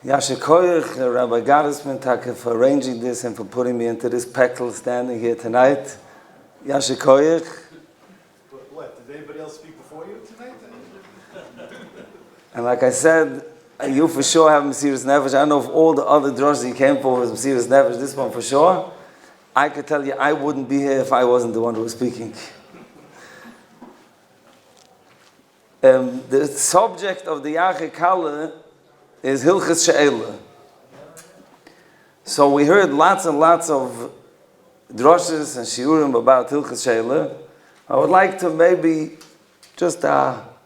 Yashikoyach, Rabbi Gottesman, for arranging this and for putting me into this peckle standing here tonight. Yashikoyach. What, did anybody else speak before you tonight? And like I said, you for sure have Mesiras Nefesh. I don't know if all the other drushes you came for was Mesiras Nefesh, this one for sure. I could tell you I wouldn't be here if I wasn't the one who was speaking. The subject of the YYK is Hilchas She'ela. So we heard lots and lots of drushes and shiurim about Hilchas She'ela. I would like to maybe just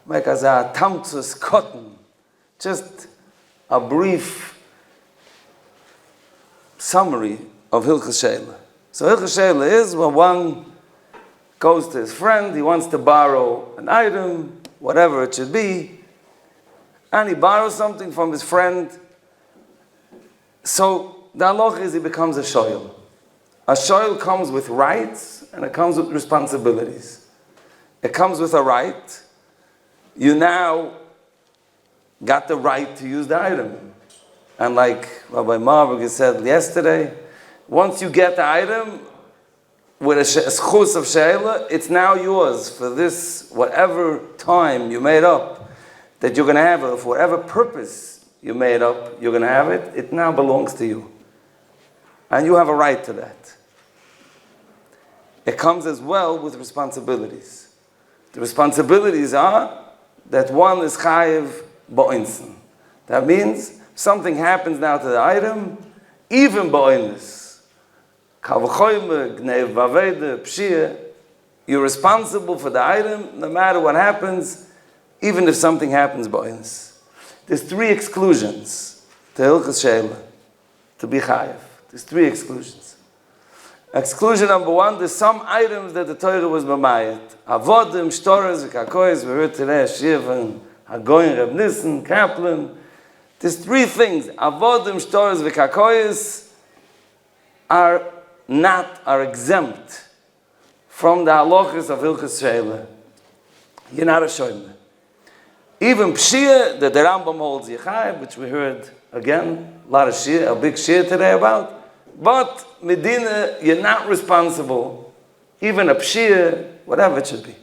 make as a tamtzus cotton, just a brief summary of Hilchas She'ela. So Hilchas She'ela is when one goes to his friend, he wants to borrow an item, whatever it should be, and he borrows something from his friend. So the halacha is he becomes a shoyl. A shoyl comes with rights and it comes with responsibilities. It comes with a right. You now got the right to use the item. And like Rabbi Marburg said yesterday, once you get the item with a schus of she'ela, it's now yours for this, whatever time you made up that you're going to have it, for whatever purpose you made up, you're going to have it, it now belongs to you. And you have a right to that. It comes as well with responsibilities. The responsibilities are that one is chayiv ba'insan. That means something happens now to the item, even ba'inus. Kavachoyme, gnev, vavede, pshia, you're responsible for the item, no matter what happens, even if something happens ba'inus. There's three exclusions to Hilchas She'ela, to be chayiv. There's three exclusions. Exclusion number one, there's some items that the Torah was b'mayit. Avodim, shtoras, v'kakoyes, we heard today, Shiur, Hagoyin, Reb Nissen, Kaplan. There's three things. Avodim, shtoras, v'kakoyes are exempt from the halachas of Hilchas She'ela. You're not a shoyme. Even pshia, that the Rambam holds yichai, which we heard again, a lot of shia, a big shia today about. But Medina, you're not responsible. Even a pshia, whatever it should be.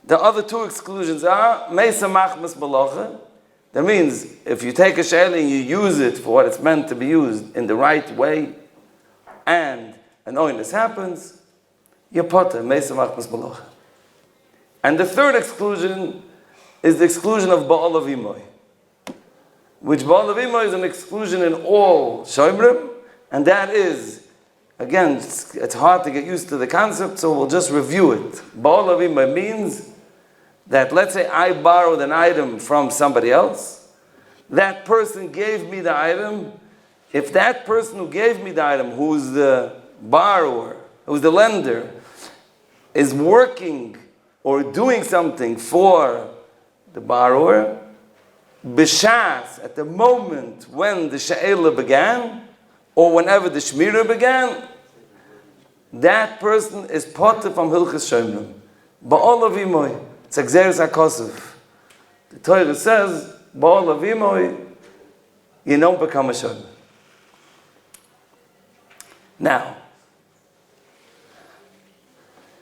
The other two exclusions are meisa machmas balacha. That means if you take a she'ela and you use it for what it's meant to be used in the right way, and an oinus happens, you're potter meisa machmas balacha. And the third exclusion is the exclusion of Ba'al Avimoy, which Ba'al Avimoy is an exclusion in all Shoymrim, and that is, again, it's hard to get used to the concept, so we'll just review it. Ba'al Avimoy means that, let's say I borrowed an item from somebody else, that person gave me the item. If that person who gave me the item, who's the borrower, who's the lender, is working or doing something for the borrower, b'shas, at the moment when the she'ela began, or whenever the shmira began, that person is potter from Hilchas Shomrim. Ba'al Avimoy, it's Exeris HaKosov. The Torah says, Ba'al Avimoy, you don't become a Shomrim. Now,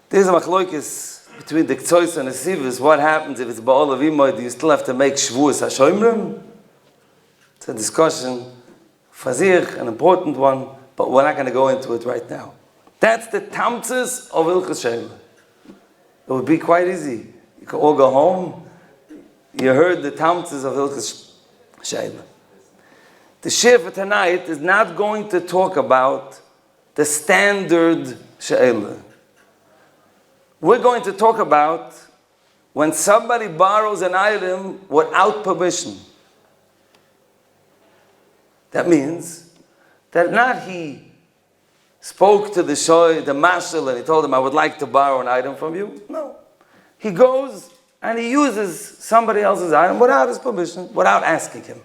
there's a machloikis between the Ktsois and the Sivas. What happens if it's Ba'al Avimoy? Do you still have to make Shvuas HaShoymrim? It's a discussion, fazir, an important one, but we're not going to go into it right now. That's the tamtzis of Hilchas She'ela. It would be quite easy. You can all go home. You heard the tamtzis of Hilchas She'ela. The shiur for tonight is not going to talk about the standard she'ela. We're going to talk about when somebody borrows an item without permission. That means that not he spoke to the shoy, the mashal, and he told him, I would like to borrow an item from you. No. He goes and he uses somebody else's item without his permission, without asking him.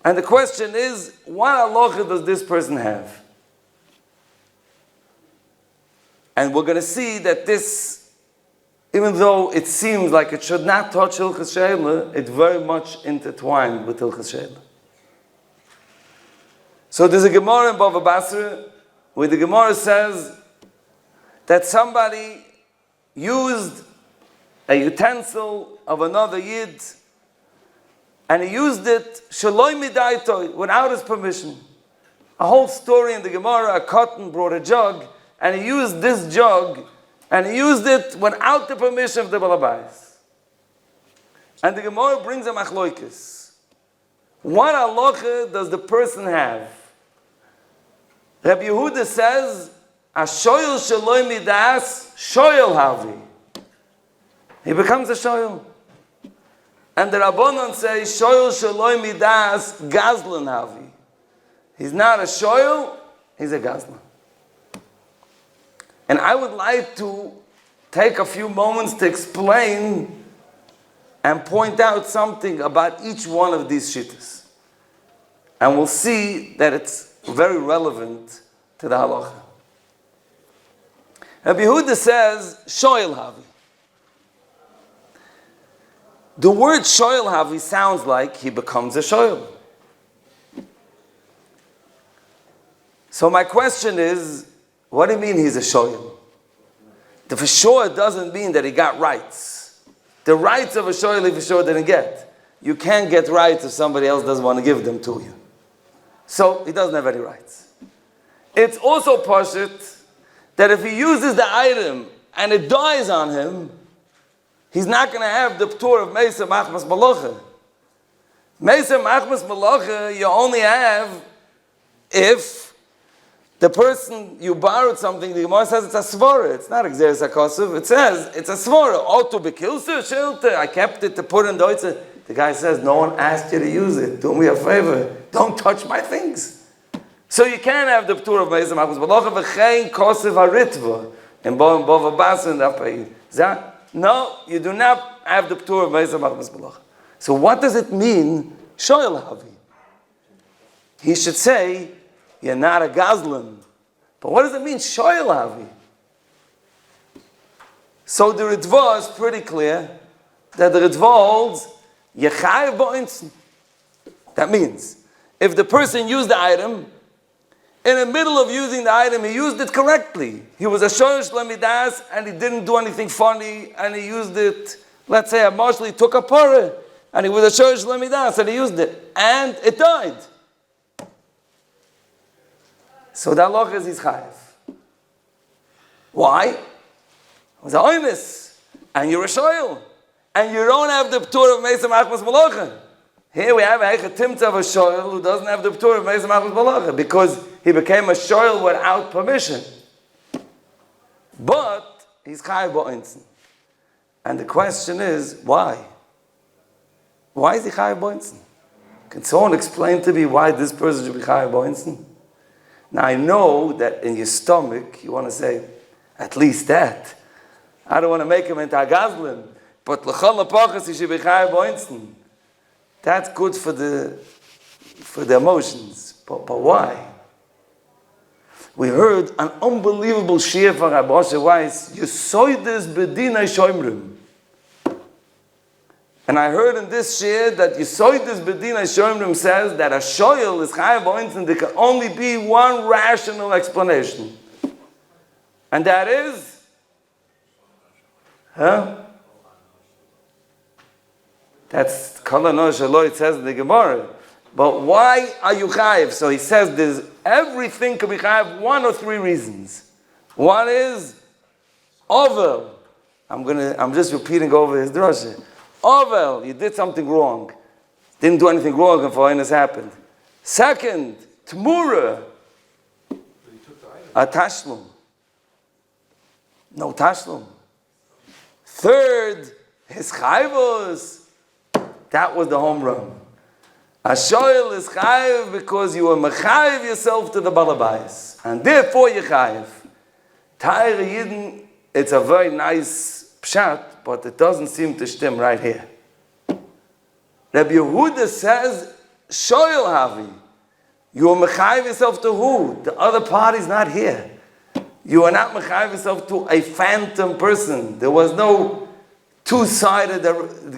And the question is, what halacha does this person have? And we're going to see that this even though it seems like it should not touch Hilchas Sheila, it's very much intertwined with Hilchas Sheila. So there's a Gemara in Bava Basra where the Gemara says that somebody used a utensil of another Yid and he used it shaloi midaitoi, without his permission. A whole story in the Gemara, a cotton brought a jug and he used this jug and he used it without the permission of the Bais. And the Gemara brings a machloikis. What halacha does the person have? Rabbi Yehuda says, "Ashoyel shaloi midas shoyel havi." He becomes a shoyel. And the Rabbanon say, "Shoyel shaloi midas gazlan havi." He's not a shoyel; he's a gazlan. And I would like to take a few moments to explain and point out something about each one of these shittas. And we'll see that it's very relevant to the halacha. Rabbi Yehuda says, shoyel havi. The word shoyel havi sounds like he becomes a shoyel. So my question is, what do you mean he's a shoyel? The for sure doesn't mean that he got rights. The rights of a shoyel he for sure didn't get. You can't get rights if somebody else doesn't want to give them to you. So he doesn't have any rights. It's also pashut that if he uses the item and it dies on him, he's not going to have the p'tur of Meisa Machmas Malacha. Meisa Machmas Malacha you only have if the person you borrowed something, the Gemara says it's a svara. It's not Gzeres HaKosuv. It says it's a svara. Auto bekilse, shilte. I kept it to put in Deutsche. The guy says, no one asked you to use it. Do me a favor. Don't touch my things. So you can't have the p'tur of Meisa Machmas Malacha v'chein kosev haritva in Bava Basra and Apayid. No, you do not have the p'tur of Meisa Machmas Malacha. So what does it mean, shoyel havi? He should say, you're not a gazlan. But what does it mean, shoyel havi? So the Ritva is pretty clear that the Ritva holds, yechayev ba'intzen. That means, if the person used the item, in the middle of using the item, he used it correctly. He was a shoyel shlemidas, and he didn't do anything funny, and he used it, let's say, a marshal, he took a parah, and he was a shoyel shlemidas, and he used it, and it died. So the halacha is chayev. Why? It was a oimis, and you're a shoyel, and you don't have the p'tur of Meisa Machmas Malacha. Here we have a timtza of a shoyel who doesn't have the p'tur of Meisa Machmas Malacha because he became a shoyel without permission. But he's chayev ba'intzen. And the question is, why? Why is he chayev ba'intzen? Can someone explain to me why this person should be chayev ba'intzen? Now I know that in your stomach you want to say, at least that. I don't want to make him into a gazlan, but l'chol l'pachas he should be chayev ba'intzen. That's good for the emotions, but why? We heard an unbelievable shiur from Rabbi Moshe Weiss, Yesoides bedinai shoimrim. And I heard in this shiur that Yesoides bedinai shoimrim says that a shoyel is chayev ba'intzen. There can only be one rational explanation. And that is, that's kol hanosh shelo, it says in the Gemara. But why are you chayev? So he says there's everything can be chayev, one or three reasons. One is ovel. I'm just repeating over his drasha. Ovel, you did something wrong. Didn't do anything wrong and for happened. Second, tmura. A tashlum. No tashlum. Third, his chayvos. That was the home run. A shoyel is chayev because you were mechayev yourself to the balabais, and therefore you chayev. Ta'ir Yidden, it's a very nice pshat, but it doesn't seem to stem right here. Rabbi Yehuda says, shoyel havi. You are mechayev yourself to who? The other party's not here. You are not mechayev yourself to a phantom person. There was no two-sided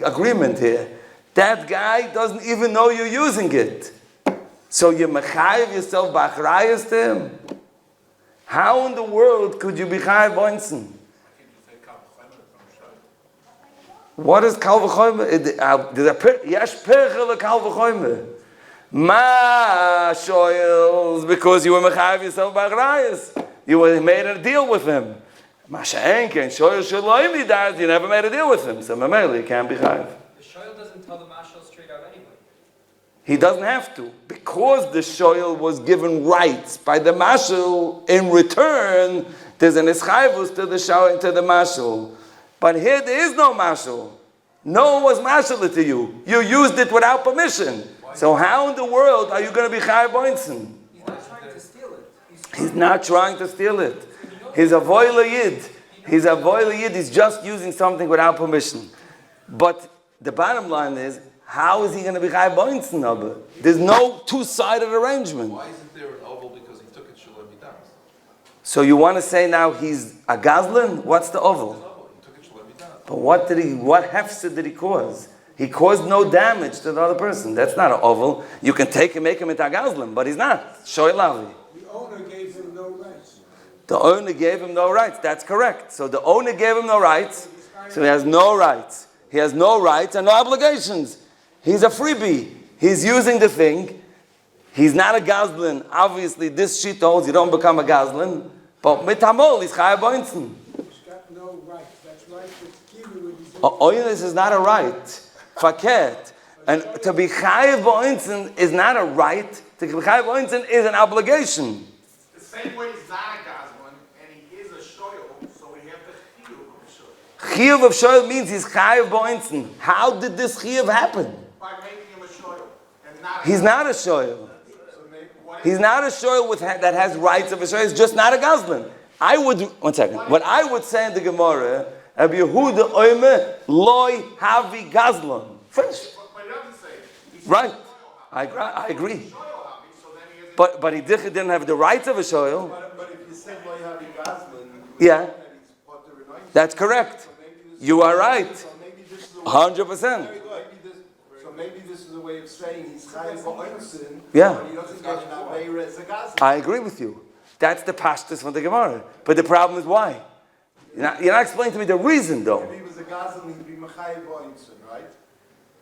agreement here. That guy doesn't even know you're using it. So you mechayev yourself b'achrayus to him? How in the world could you be chayev boinsen? What is kal v'choyme? Yesh perchel kal v'choyme. Ma shoyels, because you were mechayev yourself b'achrayus. You made a deal with him. Ma she'enken shoyel shaloi midas, you never made a deal with him. So mamela, you can't be chayev. The shoyel doesn't tell the mashal straight out anyway. He doesn't have to. Because the shoyel was given rights by the mashal, in return, there's an eschayvus to the shoyel, to the mashal. But here there is no mashal. No one was mashal to you. You used it without permission. So how in the world are you going to be chayav boinsen? He's not trying to steal it. He's not trying to steal it. He's a voila yid. He's a voila yid. He's just using something without permission. But the bottom line is, how is he going to be chayav boinsen? There's no two-sided arrangement. Why isn't there an oval? Because he took it shalom midas. So you want to say now he's a gazlan? What's the oval? He took it shalom midas. But what hefsa did he cause? He caused no damage to the other person. That's not an oval. You can take him, make him into a gazlan, but he's not. Shoy lavi. The owner gave him no rights. The owner gave him no rights. That's correct. So the owner gave him no rights. So he has no rights. He has no rights and no obligations. He's a freebie. He's using the thing. He's not a gazlan. Obviously, this sheet holds you don't become a gazlan. But mitamol, he's chayav boinsen. He's got no rights. That's right. That's given with his Oinus is not a right. Faket. And to be chayav boinsen is not a right. To be chayav boinsen is an obligation. The same way he's not a Gazlan, and he is a shoyel, so we have the chiyuv of a shoyel. Chiyuv of shoyel means he's chayav boinsen. How did this chiyuv happen? By making him a shoyel, and not a He's not a shoyel. So maybe, what He's not a shoyel that has rights of a shoyel. He's just not a gazlan. One second. What I would say in the Gemara, Rabbi Yehuda oime loy havi gazlan. Finish. But it doesn't say. He Right. says I agree. shoyel havi, so then he has But he didn't have the rights of a shoyel. But if you say Lo Yavi Gazlan, Yeah, that he's potter and oinsen, that's correct. so maybe this You are right. So maybe this is a 100%. Very good. So maybe this is a way of saying he's chayav ba'oinsen, Yeah. but he doesn't get an aveira as a Gazlan. I agree with you. That's the pashtus from the Gemara. But the problem is why? You're not explaining to me the reason though. If he was a Gazlan, he'd be mechayav ba'oinsen, right?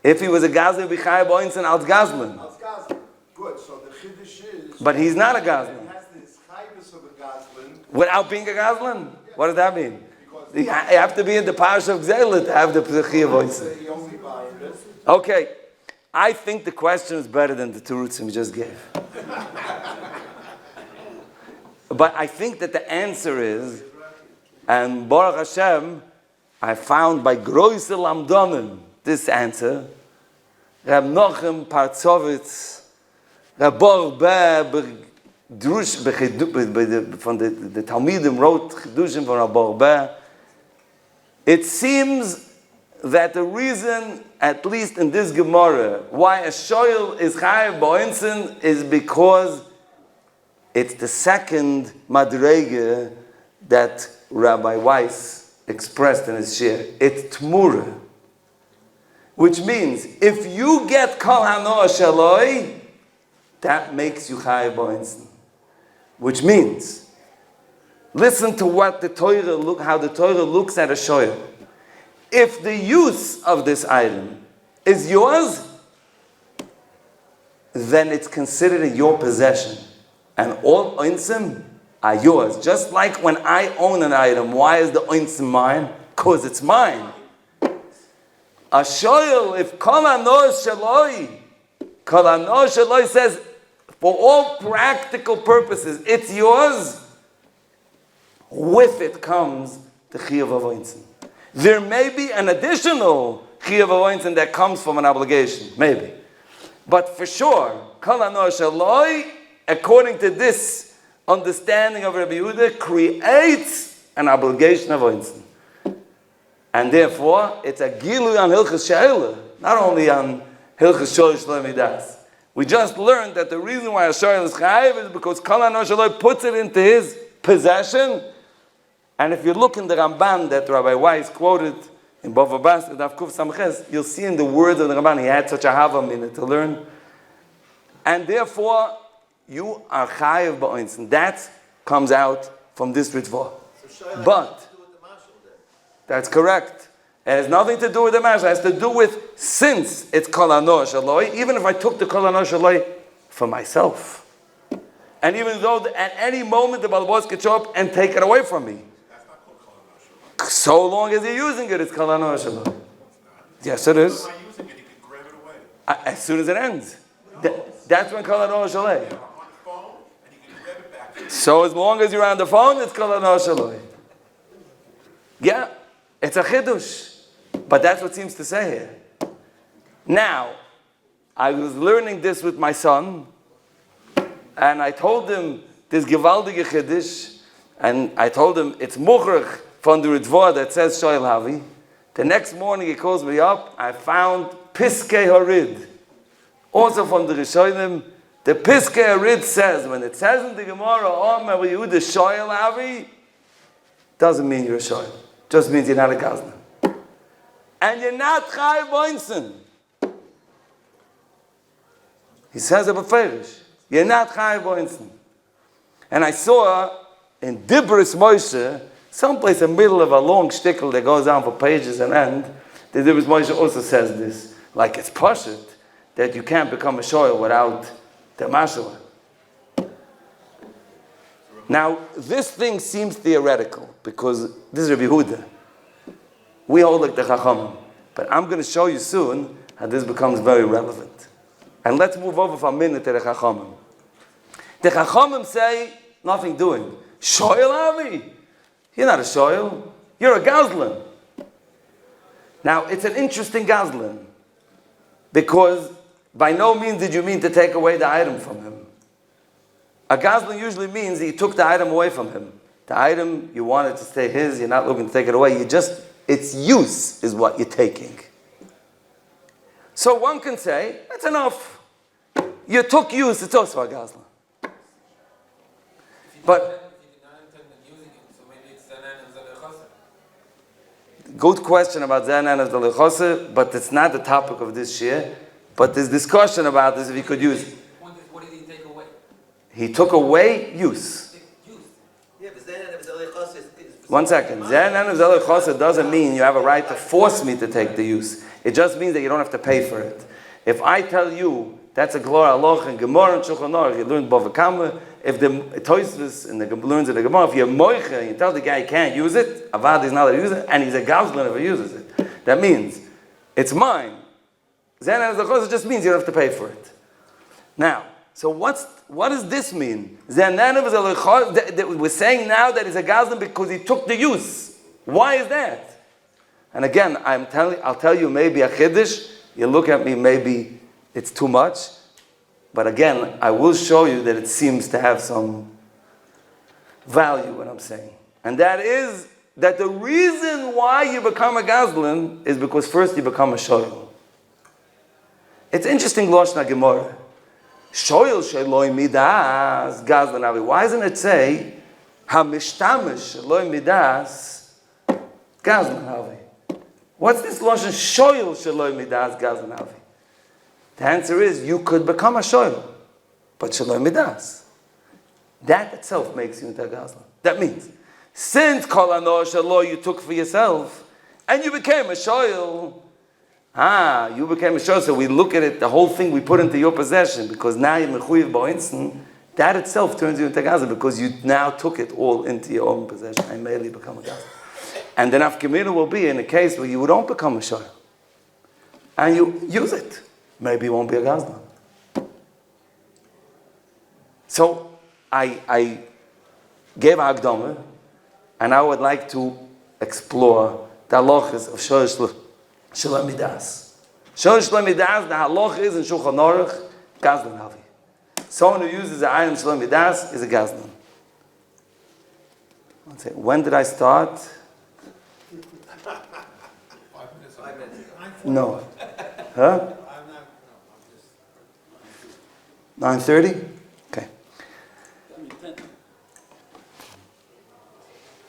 If he was a gazlan, he'd be chayav boinsen als gazlan. As Gazlan. Good. So the chiddush is. But he's not a He gazlan. has this chayvus of a Gazlan. Without being a gazlan? What does that mean? You have to be in the parish of Gzela to have the chayav boinsen. He only buying this. Okay. I think the question is better than the two roots we just gave. But I think that the answer is, and Baruch Hashem, I found by Groise Lamdonim this answer. Rab Nochem Partzovitz, Rab Baruch Drush, from the Talmidim wrote Chidushim from Rab Baruch. It seems that the reason, at least in this Gemara, why a shoyel is chayav ba'oinsen is because it's the second madrege that Rabbi Weiss expressed in his shiur. It's tmura, which means if you get kol hanoah shaloi, that makes you chayav ba'oinsen. Which means, listen to what how the Torah looks at a shoyel. If the use of this item is yours, then it's considered in your possession. And all oinsim are yours. Just like when I own an item, why is the oinsim mine? Because it's mine. A shoyel, if kol hanoah shaloi says, for all practical purposes, it's yours. With it comes the chiyuv of oinsim. There may be an additional chiyuv avoinsen that comes from an obligation, maybe. But for sure, kol hanoah shaloi, according to this understanding of Rabbi Yehuda, creates an obligation of avoinsen. And therefore, it's a gilui on hilchas she'ela, not only on hilchas sholish lemidas. We just learned that the reason why a shoyel is chayiv is because kol hanoah shaloi puts it into his possession. And if you look in the Ramban that Rabbi Weiss quoted in Bava Basra, Daf Kuf Samches, you'll see in the words of the Ramban, he had such a hava minute to learn. And therefore, you are chayiv ba'oinsen. That comes out from this ritvah. But, that's correct. It has nothing to do with the mashal. It has to do with, since it's kol hanor shaloi, even if I took the kol hanor shaloi for myself. And even though at any moment the balabos could show up and take it away from me. So long as you're using it, it's kol hanor shaloi. Yes, it is. As soon as it ends. That's when kol hanor shaloi. So as long as you're on the phone, it's kol hanor shaloi. Yeah, it's a chidush. But that's what it seems to say here. Now, I was learning this with my son, and I told him this gewaldige chiddush, and I told him it's muchrach from the Ritva that says shoyl havi. The next morning he calls me up, I found Piskei Harid. Also from the Rishonim, the Piskei Harid says, when it says in the Gemara, Omer Yehuda shoyl havi, doesn't mean you're a shoyl. Just means you're not a gazlan. And you're not chayiv b'oinsen. He says it b'ferish. You're not chayiv b'oinsen. And I saw in Dibris Moshe, someplace in the middle of a long shtickle that goes on for pages and end, the Dibris Moshe also says this, like it's pashut, that you can't become a shoyl without the mashal. Now, this thing seems theoretical, because this is Rabbi Yehuda. We hold like the Chachamim. But I'm going to show you soon how this becomes very relevant. And let's move over for a minute to the Chachamim. The Chachamim say, nothing doing. Shoyl Avi. You're not a shoyl. You're a gazlan. Now, it's an interesting gazlan. Because by no means did you mean to take away the item from him. A gazlan usually means that you took the item away from him. The item, you want it to stay his, you're not looking to take it away. You just, its use is what you're taking. So one can say, that's enough. You took use, it's also a gazlan. But, good question about Zanan as the Lechose, but it's not the topic of this shir. But there's discussion about this if he could use it. What did he take away? He took away use. Yeah, but Zanan as the Lechose is... 1 second. Zanan as the Lechose doesn't mean you have a right to force me to take the use. It just means that you don't have to pay for it. If I tell you, that's a Glor Halacha and Gemara and Shulchan Aruch, you learn Bava Kama. If the Tosfos and the learns in the Gemara, if you're moicha and you tell the guy he can't use it, Avad is not allowed to use it, and he's a gazlan if he uses it. That means it's mine. Zanan as the Lechose just means you don't have to pay for it. Now, so what does this mean? Zanan as the Lechose, we're saying now that he's a gazlan because he took the use. Why is that? And again, I'll tell you maybe a chiddush. You look at me, maybe it's too much. But again, I will show you that it seems to have some value what I'm saying. And that is that the reason why you become a gazlan is because first you become a shoyl. It's interesting, Lashon Gemara. Shoyl sheloi midas gazlan avi. Why doesn't it say hamishtamish sheloi midas gazlan avi? What's this Lashon shoyl sheloi midas gazlan avi? The answer is you could become a shoyl, but sheloi midas. That itself makes you into a gazlan. That means since kol hanor shaloi you took for yourself and you became a shoyl. You became a shoyl. So we look at it, the whole thing we put into your possession because now you're mechuyev ba'insan. That itself turns you into a gazlan because you now took it all into your own possession and merely become a gazlan. And then Afkamina will be in a case where you don't become a shoyl. And you use it. Maybe you won't be a gazlan. So, I gave a Hagdama, and I would like to explore the halachas of shoyl sheloi midas. Shoyl sheloi midas, the halacha is in Shulchan Aruch, gazlan havi. Someone who uses the item sheloi midas is a gazlan. When did I start? 5 minutes ago. No. Huh? 9:30? Okay.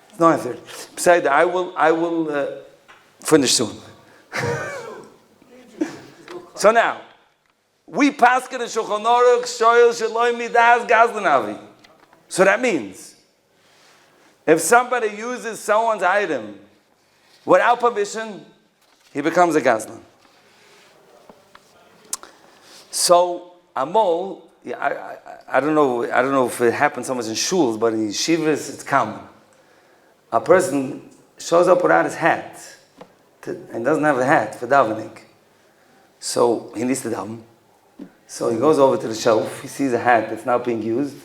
It's 9:30. Besides, I will finish soon. So now, we paskin in Shulchan Aruch shoyel sheloi midas gazlan avi. So that means, if somebody uses someone's item without permission, he becomes a gazlan. So Amol, I don't know if it happens so much in shuls, but in yeshivas it's common. A person shows up without his hat and doesn't have a hat for davening. So he needs to daven. So he goes over to the shelf, he sees a hat that's not being used,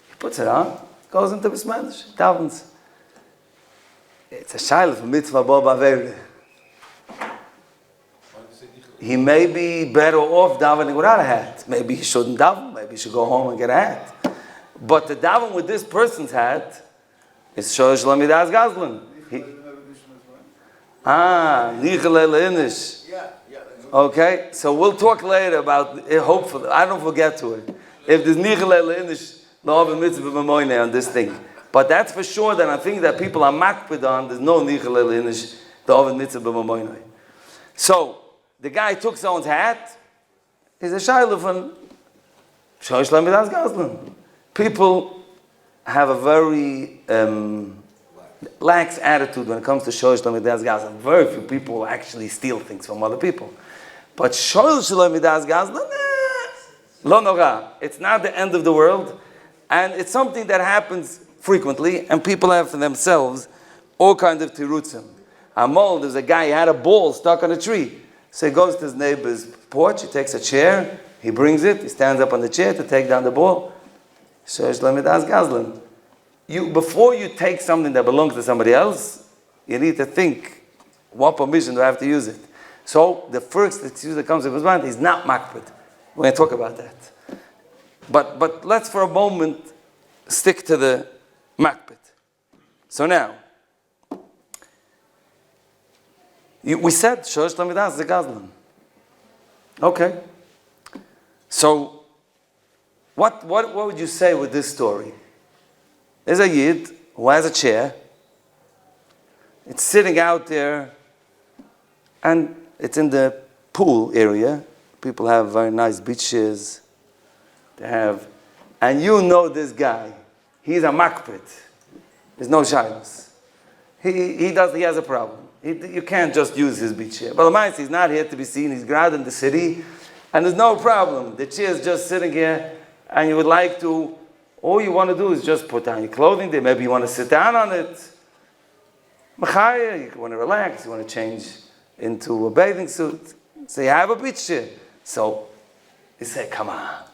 he puts it on, goes into the Medrash, davens. It's a shayla for mitzvah bo b'aveirah. He may be better off davening without a hat. Maybe he shouldn't daven, maybe he should go home and get a hat. But to daven with this person's hat is shoyel shelo midas gazlan. Nichel le'inish. Okay, so we'll talk later about it, hopefully. I don't forget to it. If there's nichel le'inish, la'ov mitzvah b'moyneh on this thing. But that's for sure that I think that people are makpid on, there's no nichel le'inish, la'ov mitzvah b'moyneh. So, the guy took someone's hat, he's a shayla from shoyel shelo midas gazlan. People have a very lax attitude when it comes to shoyel shelo midas gazlan. Very few people actually steal things from other people. But shoyel shelo midas gazlan, lo nora. It's not the end of the world, and it's something that happens frequently, and people have for themselves all kinds of tirutzim. Amol, there's a guy, he had a ball stuck on a tree. So he goes to his neighbor's porch, he takes a chair, he brings it, he stands up on the chair to take down the ball. Shoyel shelo midas gazlan. Before you take something that belongs to somebody else, you need to think, what permission do I have to use it? So the first excuse that comes to his mind is not makpid. We're going to talk about that. But let's for a moment stick to the makpid. So now, we said shoyel shelo midas gazlan. Okay. So what would you say with this story? There's a yid who has a chair. It's sitting out there, and it's in the pool area. People have very nice beaches. And you know this guy. He's a makpid. There's no shyness. He has a problem. You can't just use his beach chair. But the he's not here to be seen. He's ground in the city, and there's no problem. The chair is just sitting here, and you would like to. All you want to do is just put down your clothing there. Maybe you want to sit down on it. Machaya, you want to relax. You want to change into a bathing suit. So you have a beach chair. So you say, come on.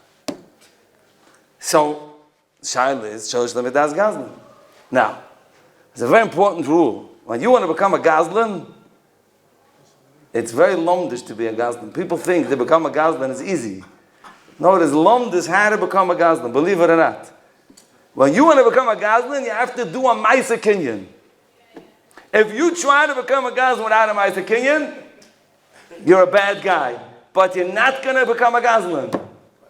So Shaila is shoyel shelo midas gazlan. Now, there's a very important rule. When you want to become a gazlan, it's very lomdish to be a gazlan. People think to become a gazlan is easy. No, it is lomdish how to become a gazlan, believe it or not. When you want to become a gazlan, you have to do a ma'aser kinyan. If you try to become a gazlan without a ma'aser kinyan, you're a bad guy. But you're not going to become a gazlan.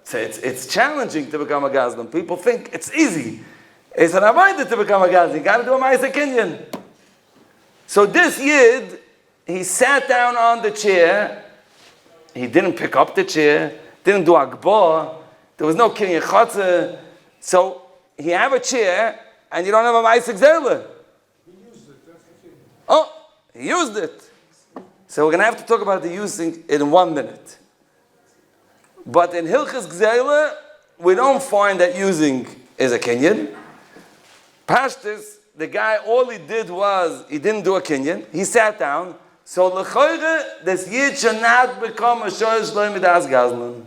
So it's challenging to become a gazlan. People think it's easy. It's an avodah to become a gazlan. You got to do a ma'aser kinyan. So this yid, he sat down on the chair. He didn't pick up the chair. Didn't do akbar. There was no kinyan chatzah. So he have a chair, and you don't have a ma'aser gzela. He used it, that's the thing. Oh, he used it. So we're going to have to talk about the using in 1 minute. But in Hilchas Gzela, we don't find that using is a kinyan. Pashtus, the guy, all he did was, he didn't do a kinyan. He sat down. So l'choyre, this yid should not become a shoyel shelo midas gazlan.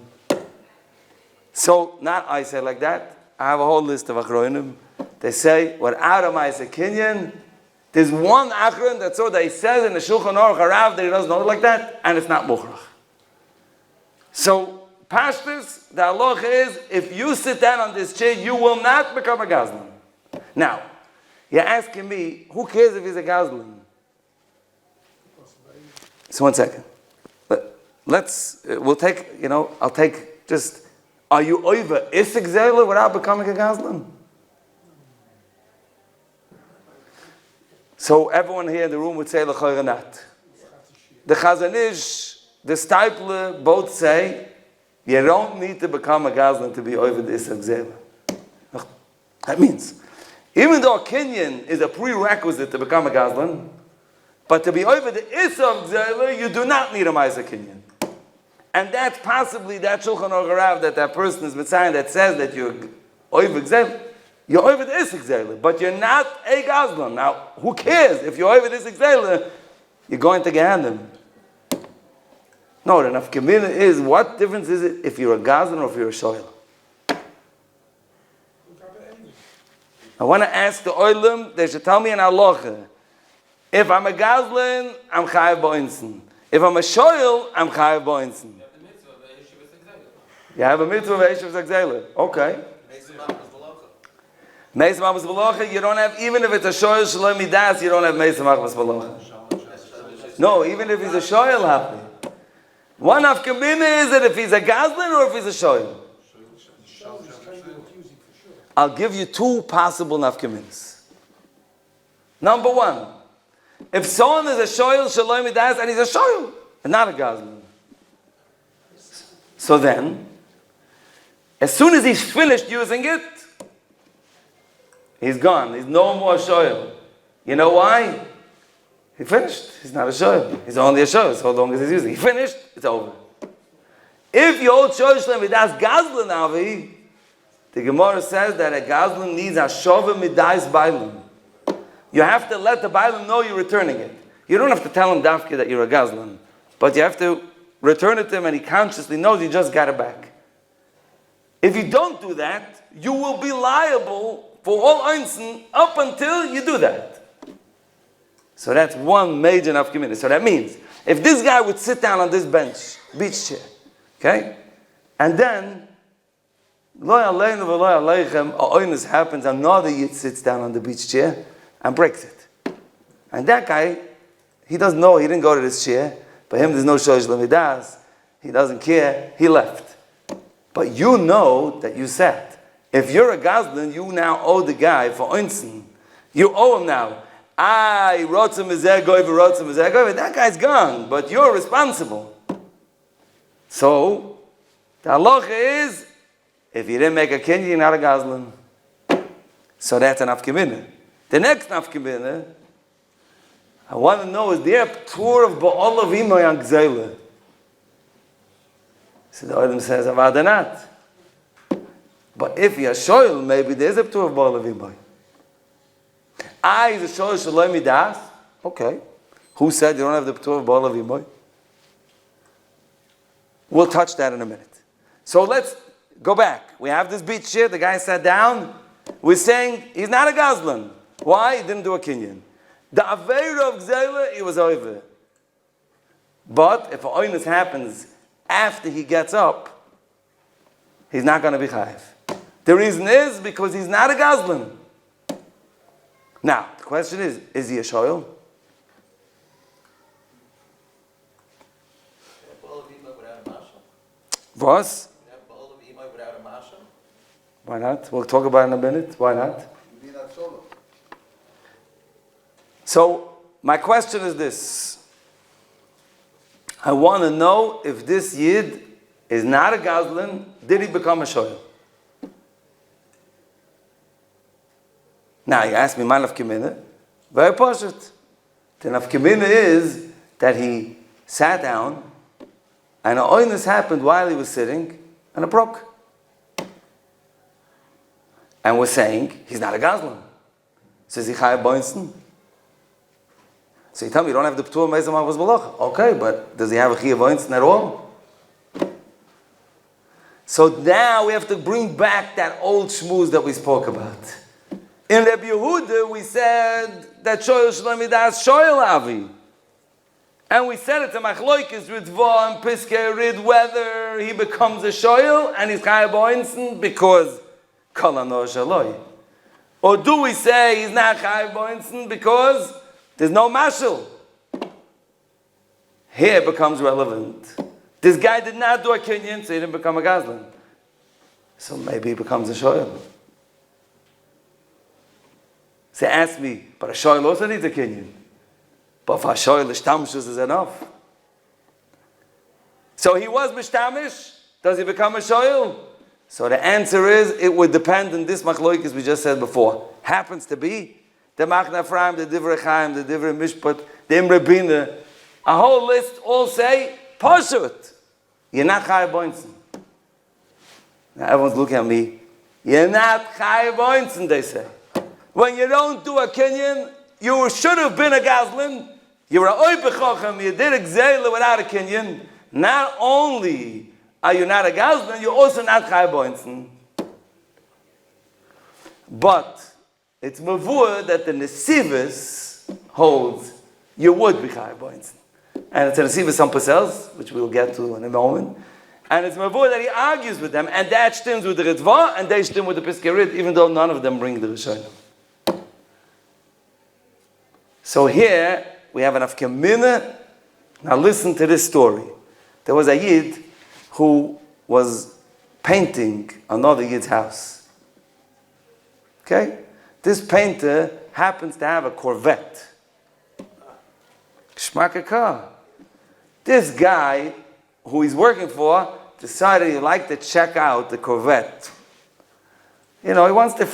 So, not I say like that. I have a whole list of achronim. They say, without a ma'aser kinyan, there's one achron that's so that he says in the Shulchan Aruch HaRav that he doesn't know it like that, and it's not mukhrach. So, pashtus, the halacha is, if you sit down on this chair, you will not become a gazlan. Now, you're asking me, who cares if he's a gazlan? So 1 second. We'll take, I'll take just, are you over isik zela without becoming a gazlan? So everyone here in the room would say l'chayra not. the Chazon Ish, the Stipler, both say, you don't need to become a Gazlan to be over the Issa Gzela. That means, even though a Kenyan is a prerequisite to become a Gazlan, but to be over the Issa of Gzela, you do not need a Maisa Kenyan. And that's possibly that Shulchan Aruch HaRav that person is Mitzayim that says that you're over Gzela. You're over the Issa Gzela, but you're not a Gazlan. Now, who cares? If you're over the Issa Gzela, you're going to Gehenna. No, the nafkamina is, what difference is it if you're a Gazlan or if you're a Shoyl? I want to ask the Oilim, they should tell me in Halacha. If I'm a Gazlan, I'm Chayav Ba'insen. If I'm a Shoyl, I'm Chayav Ba'insen. You have a mitzvah of Eishav Zagzela. Okay. Meis Machmas B'Locha, you don't have, even if it's a Shoyl Shalom Midas, you don't have Meis Machmas B'Locha. No, even if he's a Shoyl, happy. One of Kabina is it if he's a Gazlan or if he's a Shoyl? I'll give you two possible nafkaminas. Number one, if someone is a Shoyl Shalom Midas and he's a Shoyl and not a Gazlan, so then, as soon as he's finished using it, he's gone. He's no more Shoyl. You know why? He finished. He's not a Shoyl. He's only a Shoyl so long as he's using. He finished. It's over. If you hold Shoyl Shalom Midas Gazlan Avi, the Gemara says that a Gazlan needs a Shova Midas Bailim. You have to let the Bailim know you're returning it. You don't have to tell him Dafke that you're a Gazlan, but you have to return it to him and he consciously knows you just got it back. If you don't do that, you will be liable for all Einstein up until you do that. So that's one major nafkamina. So that means, if this guy would sit down on this bench, beach chair, okay, and then, lo aleinu v'lo aleichem, a oinus happens, another yid sits down on the beach chair and breaks it. And that guy, he doesn't know, he didn't go to this chair, but him there's no shoyish lemidas, he doesn't care, he left. But you know that you sat. If you're a Gazlan, you now owe the guy for oinsen. You owe him now. That guy's gone, but you're responsible. So, the halacha is, if you didn't make a kinyan, you're not a Gazlan. So that's an nafkamina. The next nafkamina, I want to know, is there a tour of Ba'al of Imoy on Gzela? So the Olam says, Avada not. But if you're Shoyl, maybe there's a tour of Ba'al of Imoy. He's a Shoyl Shalom Midas. Okay. Who said you don't have the tour of Ba'al of Imoy? We'll touch that in a minute. So let's go back. We have this beach here. The guy sat down. We're saying he's not a Gazlan. Why? He didn't do a kinyan. The Aveira of Gzela, he was over. But if an oinus happens after he gets up, he's not going to be chayiv. The reason is because he's not a Gazlan. Now, the question is he a shoyl? Was? Why not? We'll talk about it in a minute. Why not? So, my question is this. I want to know if this Yid is not a Gazlan, did he become a Shoyl? Now, you ask me, my nafkamina. Very poshut. The nafkamina is that he sat down and an oinus happened while he was sitting and it broke. And we're saying, he's not a Gazlan. Says he chayav boinsen. So you tell me, you don't have the P'tur Meis Machmas B'Locha. Okay, but does he have a chayav boinsen at all? So now we have to bring back that old shmooze that we spoke about. In Rabbi Yehuda, we said that Shoyl Shalom Midas Shoyl Avi. And we said it to Machloikis Ritva and Piskei Rid whether he becomes a Shoyl and he's chayav boinsen because Kol Hano Shaloi. Or do we say he's not chayav boinsen because there's no mashal? Here it becomes relevant. This guy did not do a kinyan, so he didn't become a Gazlan. So maybe he becomes a Shoyl. So ask me, but a Shoyl also needs a kinyan. But for a Shoyl, the Shtamshus is enough. So he was mishtamish. Does he become a shoyl? So the answer is, it would depend on this machloikis we just said before. Happens to be the Machna Ephraim, the Divrei Chaim, the Divrei Mishpat, the Imre Bina. A whole list all say, Pashut. You're not Chayav Boinson. Now everyone's looking at me. You're not Chayav Boinson, they say. When you don't do a kinyan, you should have been a Gazlin. You were a Oipechochem, you did a Gzela without a kinyan. Not only are you not a Gazlin, you're also not Chayav Boinson. But it's mavur that the Nesivus holds you would be Chayav Boinson. And it's a Nesivus someplace else, which we'll get to in a moment. And it's mavur that he argues with them, and that stems with the Ritva, and they stem with the Piskerit, even though none of them bring the Rishonim. So here, we have an Afkamina. Now listen to this story. There was a Yid who was painting another Yid's house. Okay? This painter happens to have a Corvette. Geschmack car. This guy who he's working for decided he'd like to check out the Corvette. You know, he wants to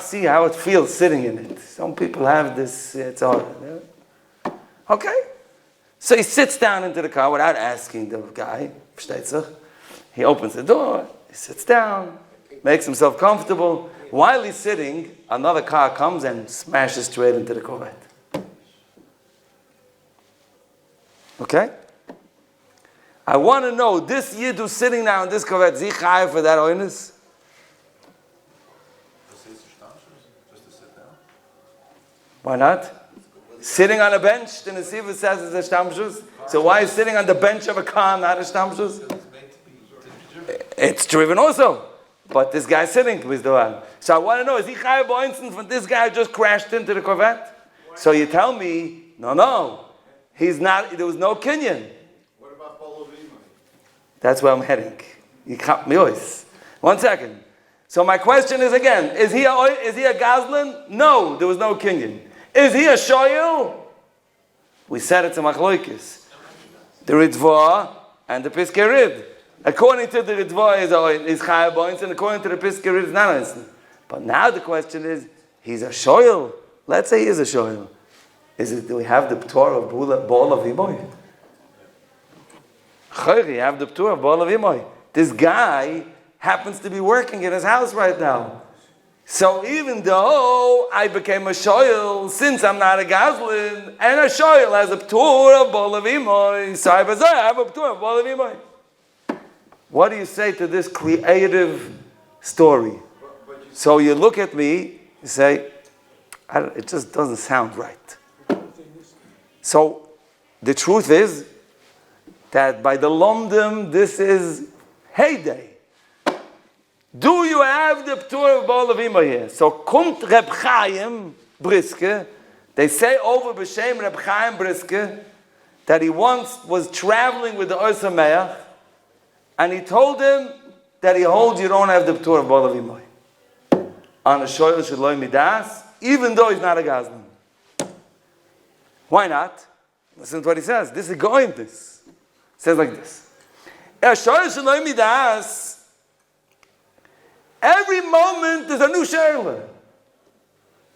see how it feels sitting in it. Some people have this, it's hard. Okay. So he sits down into the car without asking the guy. He opens the door, he sits down, makes himself comfortable. While he's sitting, another car comes and smashes straight into the Corvette. Okay? I want to know, this Yid who's sitting now in this Corvette, is he chayav for that oinus? Just to sit down. Why not? Sitting on a bench, the Nesiva says it's a shtamshus. So why is sitting on the bench of a car not a shtamshus? It's driven also. But this guy's sitting with the one. So I want to know, is he chayav b'oinsen from this guy who just crashed into the Corvette? So you tell me, no. He's not, there was no kinyan. What about Bolovima? That's where I'm heading. You can't me ois. 1 second. So my question is again, is he a Gazlan? No, there was no kinyan. Is he a shoyel? We said it's a machloikis. The Ritva and the Piskerid. According to the Ritva is chayav b'oinsen, and according to the Piskerid is not oinsen. But now the question is, he's a shoyel. Let's say he is a shoyel. Do we have the P'tor of Baal of Imoy? You have the P'tor of Baal of Imoy. This guy happens to be working in his house right now. So even though I became a shoyel, since I'm not a Gazlin, and a shoyel has a P'tor of Baal of Imoy, so I have a P'tor of Baal of Imoy. What do you say to this creative story? So you look at me, you say, it just doesn't sound right. So the truth is that by the Lomdim, this is heyday. Do you have the P'tur of Baal of Ima here? So Kumt Reb Chaim Briske, they say over B'Shem Reb Chaim Briske that he once was traveling with the Osa Meir, and he told him that he holds you don't have the P'tur of Baal of Ima on a Shoyel Shaloi Midas, even though he's not a Gazlan. Why not? Listen to what he says. This is going this. It says like this. Every moment there's a new shayla.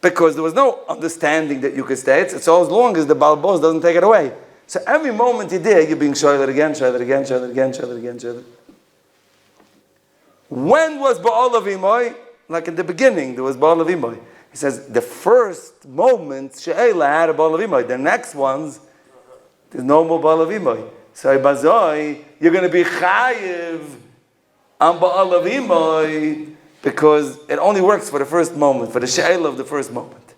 Because there was no understanding that you could stay. It's all as long as the Balbos doesn't take it away. So every moment you're there, you're being shayla again. When was Baal of Imoy? Like in the beginning, there was Baal of Imoy. He says, the first moment, She'ela had a Baal of Imoy. The next ones, there's no more Baal of Imoy. So, Bazoi, you're going to be Chayiv on Baal of Imoy because it only works for the first moment, for the She'ela of the first moment.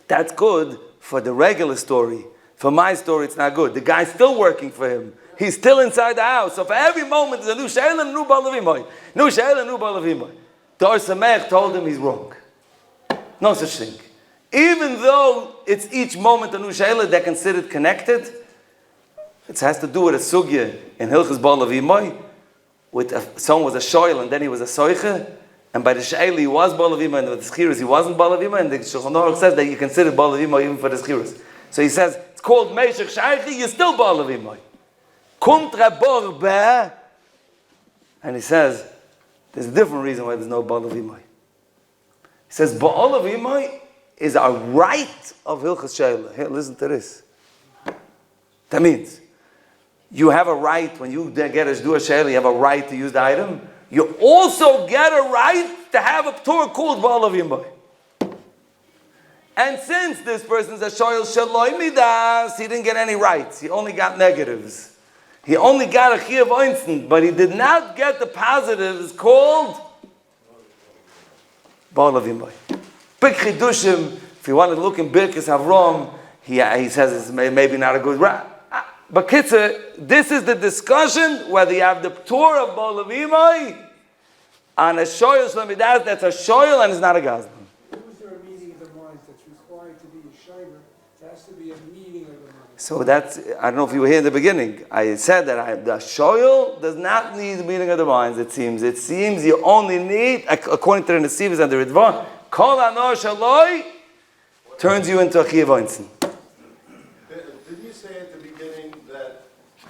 That's good for the regular story. For my story, it's not good. The guy's still working for him. He's still inside the house. So for every moment, there's a new She'ela and a new Baal of Imoy. New She'ela and new Baal of Imoy. The Or Sameach told him he's wrong. No such thing. Even though it's each moment a new shayla, they're considered connected. It has to do with a HaSugya in Hilchas Baal of Imoy. Someone was a shoyl and then he was a soiche. And by the shayla he was Baal of Imoy, and with the schiras he wasn't Baal of Imoy. And the Shulchan Aruch says that you consider Baal of Imoy even for the schiras. So he says, it's called Meishach Shaychi, you're still Baal of Imoy. Kumt Rabor Be, and he says, there's a different reason why there's no Baal of Imai. He says, Baal of Imai is a right of Hilchas Sheila. Here, listen to this. That means, you have a right, when you get a do a Sheila, you have a right to use the item. You also get a right to have a Torah called Baal of Imai. And since this person's a shoyl shaloi midas, he didn't get any rights. He only got negatives. He only got a chiyuv einstein, but he did not get the positives called Baal of Imai. Big chidushim. If you want to look in Birkas Avram, he says it's maybe not a good right. But Kitzer, this is the discussion whether you have the Torah of Baal of Imai on a shoyl shaloi midas that's a shoyl and it's not a gazlan. It has to be a meeting of the mind. So that's, I don't know if you were here in the beginning. I said that the shoyl does not need the meeting of the minds, it seems. It seems you only need, according to the Nesivas and the Ridvan, Kol Anor Shaloi turns you into a Chiyuv Einstein. Didn't you say at the beginning that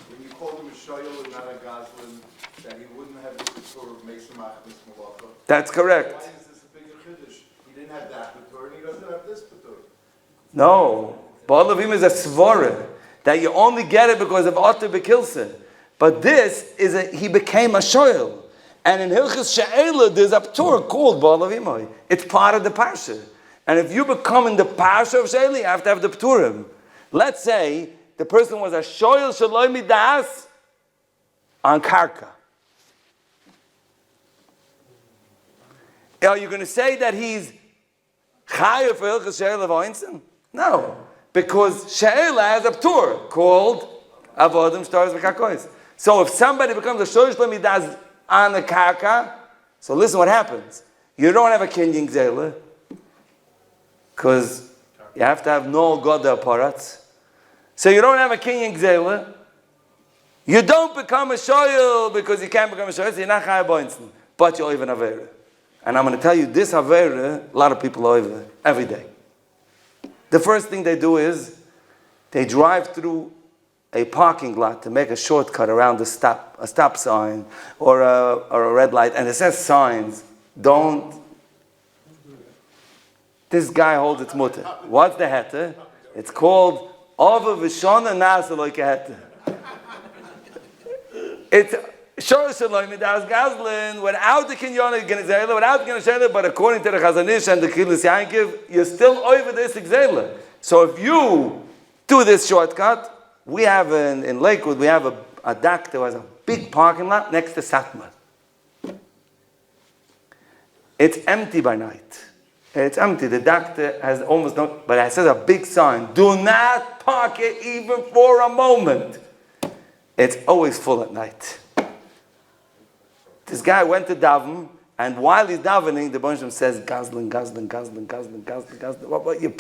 when you called him a shoyl and not a goslin, that he wouldn't have the sort of Mesa Machmas Malacha? That's correct. Why is this a bigger chiddush? He didn't have that Patur and he doesn't have this Patur. No. Baal of Imai is a svara that you only get it because of Otter Bekilse. But this is he became a shoyl. And in Hilchas She'ela, there's a Torah called Baal of Imai. It's part of the Parsha. And if you become in the Parsha of She'ela, you have to have the Pturim. Let's say the person was a shoyl shaloi midas on Karka. Are you going to say that he's chayav for Hilchas She'ela of Einstein? No. Because She'ela has a Ptur called Avodim Stars V'Karkois. So if somebody becomes a shoyl shaloi midas on the Karka, so listen what happens. You don't have a Kinyan Gzela, because you have to have no Goda Paratz. So you don't have a Kinyan Gzela. You don't become a shoyl because you can't become a shoyl, so you're not chayav b'Einstein. But you're even Avera. And I'm going to tell you, this Avera, a lot of people are over every day. The first thing they do is, they drive through a parking lot to make a shortcut around a stop sign, or a red light, and it says signs, don't. This guy holds its mutter. What's the heter? It's called Ova Vishona Nasa like a heter. It's Shor Shalom Midas Gazlin without the Kinyon Genezela, without the Genezela, but according to the Chazanish and the Kilis Yankiv, you're still over this Exela. So if you do this shortcut, we have in Lakewood, we have a dock that has a big parking lot next to Satmar. It's empty by night. It's empty. The doctor has almost no, but it says a big sign, do not park it even for a moment. It's always full at night. This guy went to daven, and while he's davening, the Bonsham says, Gazlin. What you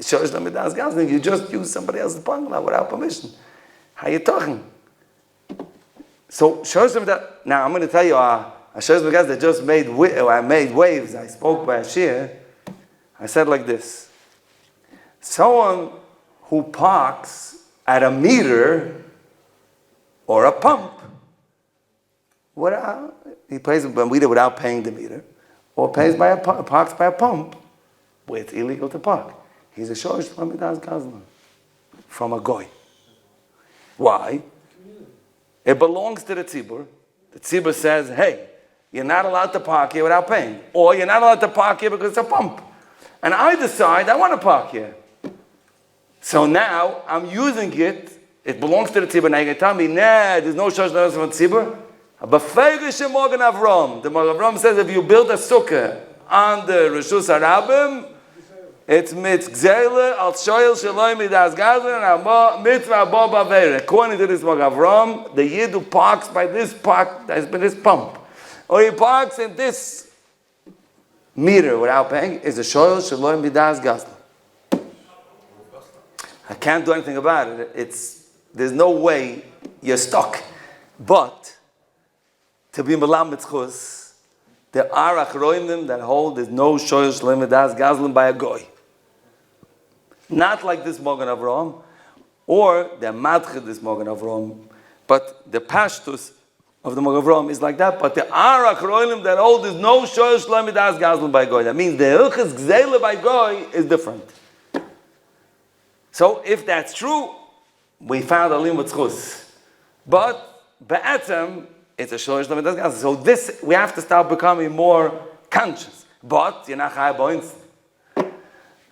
shows them that's Gazlin. You just use somebody else's parking lot without permission. How you talking? So shows them that. Now I'm going to tell you, I shows them guys that just made waves. I spoke by a Shiur. I said like this: someone who parks at a meter or a pump, he pays a meter without paying the meter, or parks by a pump, where it's illegal to park. He's a shosh from a goy. Why? It belongs to the tzibur. The tzibur says, hey, you're not allowed to park here without paying, or you're not allowed to park here because it's a pump. And I decide I want to park here. So now I'm using it. It belongs to the tzibur. Now you can tell me, nah, there's no shosh from the tzibur. But the Morgan Avram says if you build a sukkah on the Rishus HaRabim, it's mitzgzele al shoyel shaloi midas gazlan and mitzvah bo bavere. According to this Morgan Avram, the Yid who parks by this pump, or he parks in this meter without paying, is a shoyel shaloi midas gazlan. I can't do anything about it. There's no way you're stuck. But to be malam mitzchus, there are achroinim that hold there's no shoyel shaloi midas gazlan by a goy. Not like this Mogan Avram, or they're madchid this Mogan Avram, But the pashtus of the Magavram is like that. But the Arak Roilim that hold is no shoy shlomi das gazlan by goy. That means the hilchas gzela by goy is different. So if that's true, we found a limud zchus. But be'etzem, it's a shoy shlomi das gazlan. So this, we have to start becoming more conscious. But you're not chai boinz.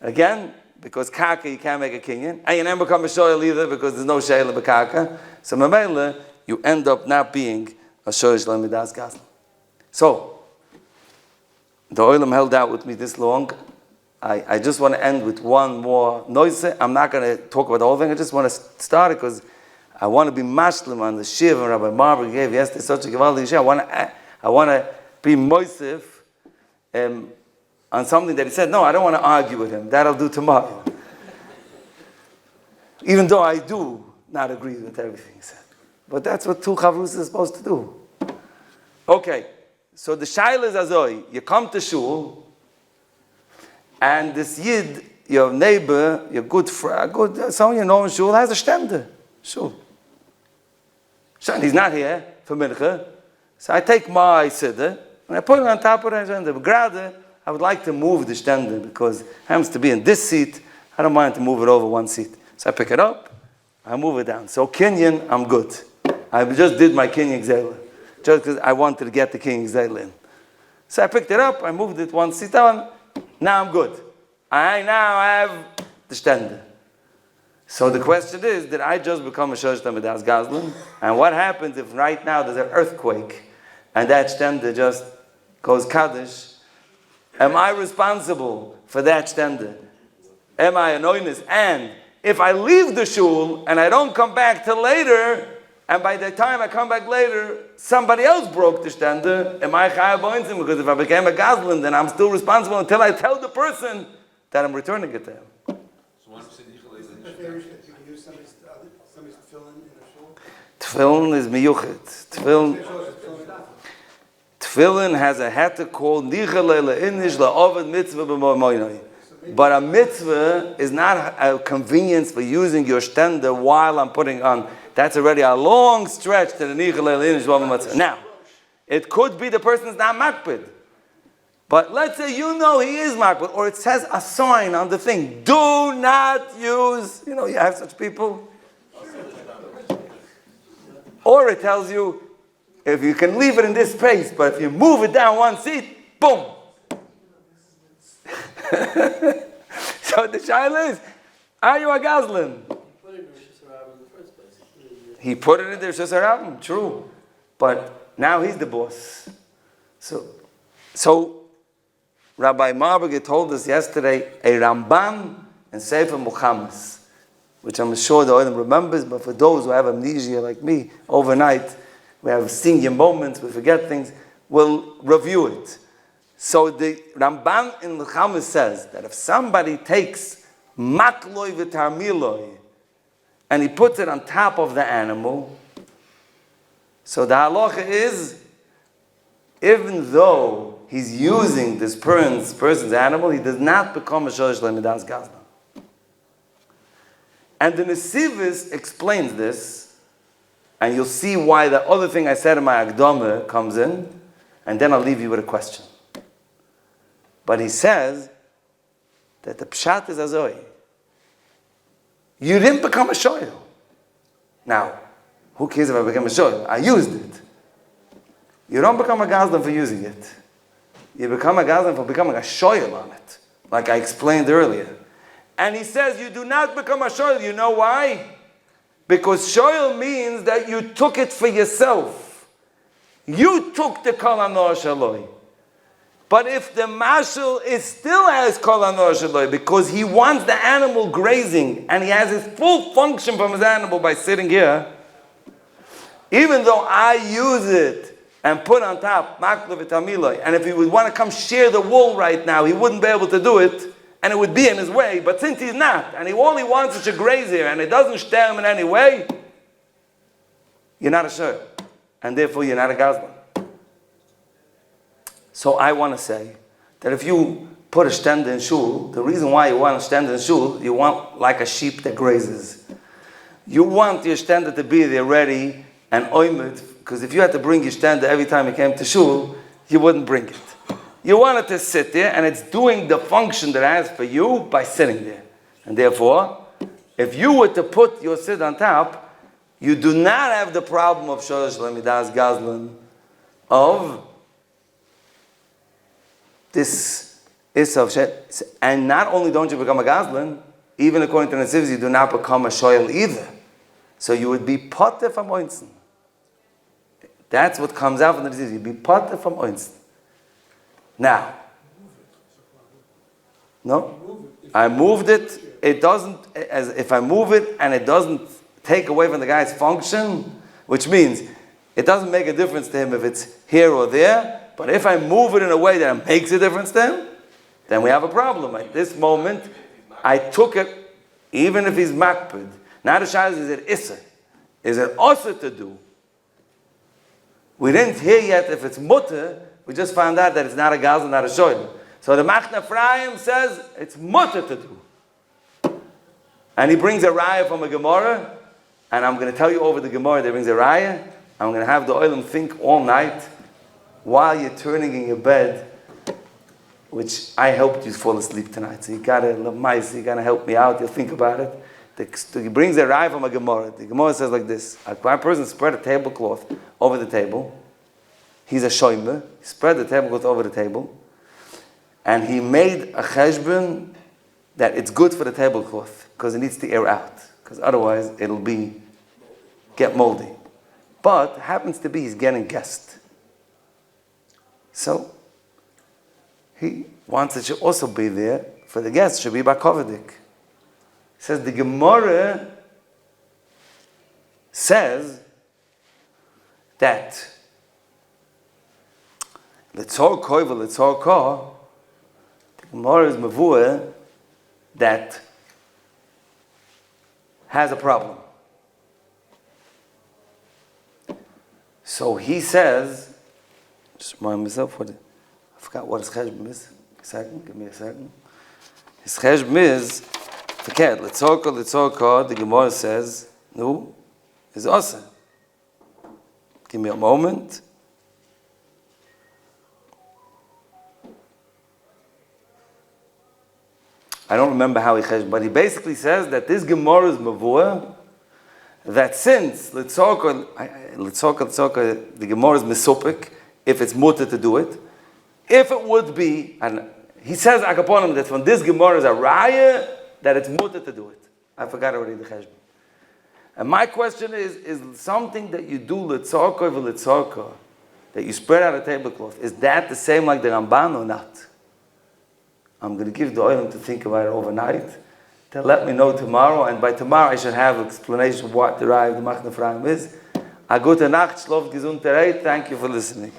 Again, because kaka you can't make a kinyan, and you never become a shoyel either because there's no shayla b'kaka. So mamela, you end up not being a shoyel midas gazlan. So the oilam held out with me this long. I just want to end with one more noise. I'm not going to talk about the whole thing. I just want to start it because I want to be mashlim on the shiv and Rabbi Marber gave yesterday such a givaldi shiv. I want to be moisif. On something that he said, no, I don't want to argue with him. That'll do tomorrow. Even though I do not agree with everything he said. But that's what two chavrus are supposed to do. Okay, so the shaila is azoi. You come to shul, and this yid, your neighbor, your good friend, someone you know in shul, has a stender. Shul. So he's not here for mincha. So I take my siddur, and I put it on top of the stender. But grade, I would like to move the stender because it happens to be in this seat. I don't mind to move it over one seat. So I pick it up, I move it down. So Kenyan, I'm good. I just did my Kenyan Gzela. Just because I wanted to get the Kenyan Gzela in. So I picked it up, I moved it one seat down. Now I'm good. I now have the stender. So the question is, did I just become a Shosh Tamidas Gazlan? And what happens if right now there's an earthquake and that stender just goes Kaddish? Am I responsible for that stender? Am I an oinus? And if I leave the shul and I don't come back till later, and by the time I come back later, somebody else broke the stender, am I chayav b'oinsim? Because if I became a gazlan, then I'm still responsible until I tell the person that I'm returning it to him. So why don't you say nichel is a If you can use somebody's tefillin in a shul. Tefillin is miyuchet. Tefillin has a heter called Nichel Le'inish La'ovid Mitzvah B'moinoi. But a mitzvah is not a convenience for using your stender while I'm putting on. That's already a long stretch to the Nichel Le'inish La'ovid Mitzvah. Now, it could be the person's not makpid. But let's say you know he is makpid, or it says a sign on the thing. Do not use, you have such people. Or it tells you, if you can leave it in this space, but if you move it down one seat, boom. So the shaila is, are you a gazlan? He put it in the Rishus HaRabim, true. But now he's the boss. So Rabbi Marber told us yesterday a Ramban and Sefer Muhammad, which I'm sure the Olam remembers, but for those who have amnesia like me, overnight, we have senior moments, we forget things, we'll review it. So the Ramban in Muhammad says that if somebody takes makloi v'tarmiloi and he puts it on top of the animal, so the halacha is, even though he's using this person's animal, he does not become a shosh lemidas gazlan. And the Nesivis explains this, and you'll see why the other thing I said in my Akdama comes in, and then I'll leave you with a question. But he says that the pshat is azoi. You didn't become a shoyel. Now, who cares if I became a shoyel? I used it. You don't become a gazlan for using it. You become a gazlan for becoming a shoyel on it, like I explained earlier. And he says you do not become a shoyel. You know why? Because shoyel means that you took it for yourself. You took the kol hanor shaloi. But if the mashal is still has kol hanor shaloi, because he wants the animal grazing, and he has his full function from his animal by sitting here, even though I use it and put on top maklo v'tamiloi, and if he would want to come shear the wool right now, he wouldn't be able to do it, and it would be in his way. But since he's not, and he only wants it to graze here, and it doesn't stir him in any way, you're not a shur, and therefore you're not a gazlan. So I want to say that if you put a stender in shul, the reason why you want a stender in shul, you want like a sheep that grazes. You want your stender to be there ready and oimid, because if you had to bring your stand every time you came to shul, you wouldn't bring it. You want it to sit there, and it's doing the function that it has for you by sitting there. And therefore, if you were to put your sit on top, you do not have the problem of shoresh lemidas gazlan, of this isav shet. And not only don't you become a gazlan, even according to the Nesivs, you do not become a shoyel either. So you would be potter from oinsen. That's what comes out from the Nesivs. You'd be potter from oinsen. Now, no, I moved it. It doesn't, as if I move it and it doesn't take away from the guy's function, which means it doesn't make a difference to him if it's here or there. But if I move it in a way that makes a difference to him, then we have a problem. At this moment, I took it, even if he's makpid. Now the shayla is it issa? Is it also to do? We didn't hear yet if it's mutter. We just found out that it's not a gazal, not a shoyl. So the Machna Ephraim says it's mutter to do. And he brings a raya from a Gemara, and I'm going to tell you over the Gemara that brings a raya. I'm going to have the oilam think all night while you're turning in your bed, which I helped you fall asleep tonight. So you got to help me out. You'll think about it. He brings a raya from a Gemara. The Gemara says like this: a person spread a tablecloth over the table. He's a shoymer. He spread the tablecloth over the table, and he made a cheshbon that it's good for the tablecloth because it needs to air out, because otherwise it'll get moldy. But happens to be he's getting guests, so he wants it should also be there for the guests. Should be bakovadik. He says the Gemara says that L'tzor koi v'l'tzor ko, the Gemara is mavur that has a problem. So he says, just remind myself I forgot what his cheshbon is. Give me a second. His cheshbon is, forget, l'tzor ko, the Gemara says, no, is awesome. Give me a moment. I don't remember how he chesh, but he basically says that this Gemara is mavur, that since l'tzorka, the Gemara is misopik, if it's mutter to do it, if it would be, and he says akaponim that from this Gemara is a raya that it's mutter to do it. I forgot already the cheshbon. And my question is something that you do l'tzorka, that you spread out a tablecloth, is that the same like the Ramban or not? I'm going to give the oilam to think about it overnight. They'll let me know tomorrow, and by tomorrow I should have an explanation of what the Machna Ephraim is. A gute Nacht, schlaft gesund, thank you for listening.